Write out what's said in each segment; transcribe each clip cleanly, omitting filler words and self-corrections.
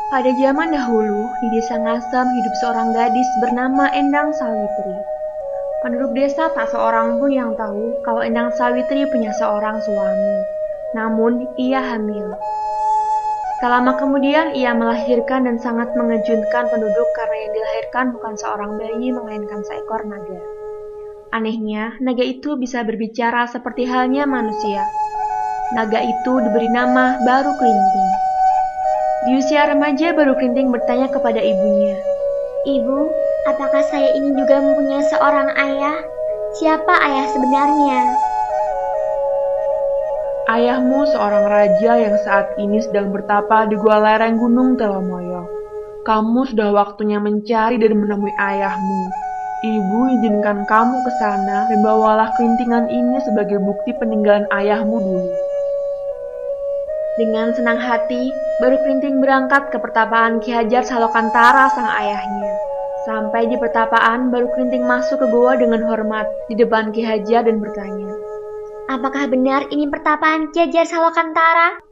Pada zaman dahulu, di desa Ngasem hidup seorang gadis bernama Endang Sawitri. Penduduk desa tak seorang pun yang tahu kalau Endang Sawitri punya seorang suami. Namun, ia hamil. Tak lama kemudian, ia melahirkan dan sangat mengejutkan penduduk karena yang dilahirkan bukan seorang bayi, melainkan seekor naga. Anehnya, naga itu bisa berbicara seperti halnya manusia. Naga itu diberi nama Baru Klinting. Di usia remaja, Baru Klinting bertanya kepada ibunya, "Ibu, apakah saya ini juga mempunyai seorang ayah? Siapa ayah sebenarnya?" Ayahmu seorang raja yang saat ini sedang bertapa di gua lereng Gunung Telomoyo. Kamu sudah waktunya mencari dan menemui ayahmu. Ibu izinkan kamu ke sana dan bawalah kelintingan ini sebagai bukti peninggalan ayahmu dulu. Dengan senang hati, Baru Klinting berangkat ke pertapaan Ki Hajar Salokantara sang ayahnya. Sampai di pertapaan, Baru Klinting masuk ke gua dengan hormat di depan Ki Hajar dan bertanya, "Apakah benar ini pertapaan Ki Hajar Salokantara?"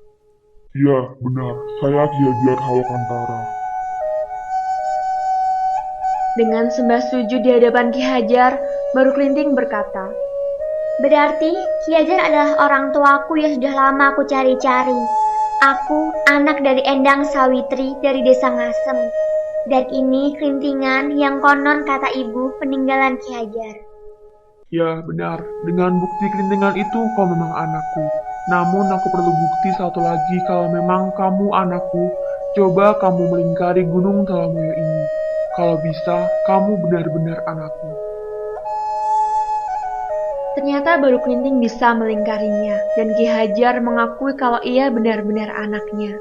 Ya, benar. Saya Ki Hajar Salokantara. Dengan sembah sujud di hadapan Ki Hajar, Baru Klinting berkata, "Berarti Ki Hajar adalah orang tuaku yang sudah lama aku cari-cari. Aku anak dari Endang Sawitri dari desa Ngasem. Dan ini kelintingan yang konon kata ibu peninggalan Ki Hajar." Ya, benar. Dengan bukti kelintingan itu kau memang anakku. Namun aku perlu bukti satu lagi kalau memang kamu anakku. Coba kamu melingkari Gunung Telomoyo ini. Kalau bisa, kamu benar-benar anakku. Ternyata Baru Klinting bisa melingkarinya, dan Ki Hajar mengakui kalau ia benar-benar anaknya.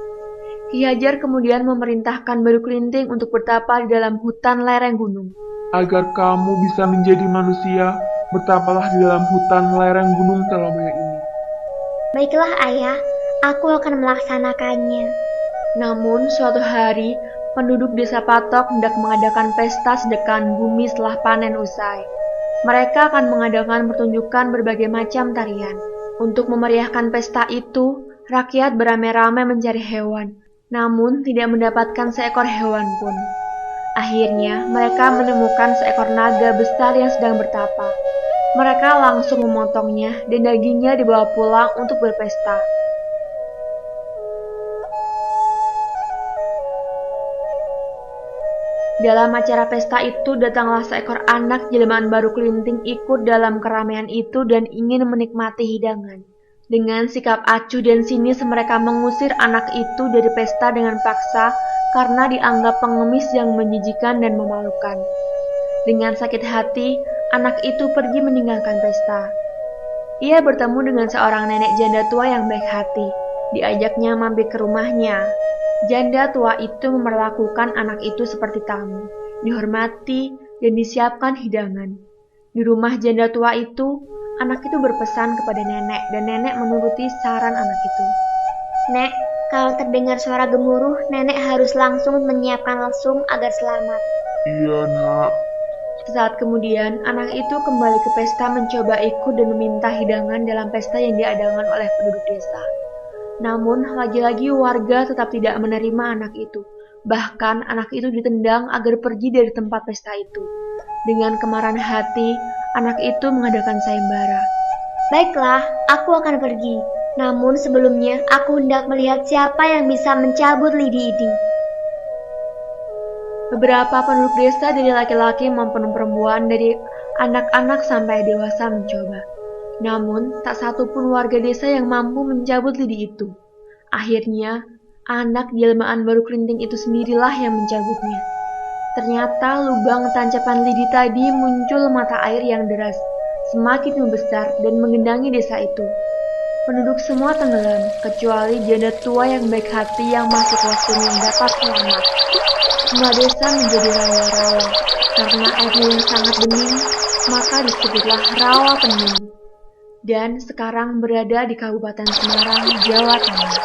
Ki Hajar kemudian memerintahkan Baru Klinting untuk bertapa di dalam hutan lereng gunung. Agar kamu bisa menjadi manusia, bertapalah di dalam hutan lereng Gunung Telomoyo ini. "Baiklah ayah, aku akan melaksanakannya." Namun suatu hari, penduduk desa Patok hendak mengadakan pesta sedekan bumi setelah panen usai. Mereka akan mengadakan pertunjukan berbagai macam tarian. Untuk memeriahkan pesta itu, rakyat beramai-ramai mencari hewan, namun tidak mendapatkan seekor hewan pun. Akhirnya, mereka menemukan seekor naga besar yang sedang bertapa. Mereka langsung memotongnya dan dagingnya dibawa pulang untuk berpesta. Dalam acara pesta itu, datanglah seekor anak jelmaan Baru Klinting ikut dalam keramaian itu dan ingin menikmati hidangan. Dengan sikap acuh dan sinis, mereka mengusir anak itu dari pesta dengan paksa karena dianggap pengemis yang menjijikan dan memalukan. Dengan sakit hati, anak itu pergi meninggalkan pesta. Ia bertemu dengan seorang nenek janda tua yang baik hati. Diajaknya mampir ke rumahnya. Janda tua itu memperlakukan anak itu seperti tamu, dihormati dan disiapkan hidangan. Di rumah janda tua itu, anak itu berpesan kepada nenek dan nenek menuruti saran anak itu. "Nek, kalau terdengar suara gemuruh, nenek harus langsung menyiapkan lesung agar selamat." Iya, Nak. Sesaat kemudian, anak itu kembali ke pesta mencoba ikut dan meminta hidangan dalam pesta yang diadakan oleh penduduk desa. Namun, lagi-lagi warga tetap tidak menerima anak itu. Bahkan, anak itu ditendang agar pergi dari tempat pesta itu. Dengan kemarahan hati, anak itu mengadakan sayembara. "Baiklah, aku akan pergi. Namun sebelumnya, aku hendak melihat siapa yang bisa mencabut lidi ini." Beberapa penduduk desa dari laki-laki maupun perempuan, dari anak-anak sampai dewasa mencoba. Namun, tak satu pun warga desa yang mampu mencabut lidi itu. Akhirnya, anak jelmaan Baru Klinting itu sendirilah yang mencabutnya. Ternyata lubang tancapan lidi tadi muncul mata air yang deras, semakin membesar dan menggenangi desa itu. Penduduk semua tenggelam, kecuali janda tua yang baik hati yang masih kosong yang dapat selamat. Semua desa menjadi rawa-rawa, karena airnya yang sangat bening, maka disebutlah Rawa Pening. Dan sekarang berada di Kabupaten Semarang, Jawa Tengah.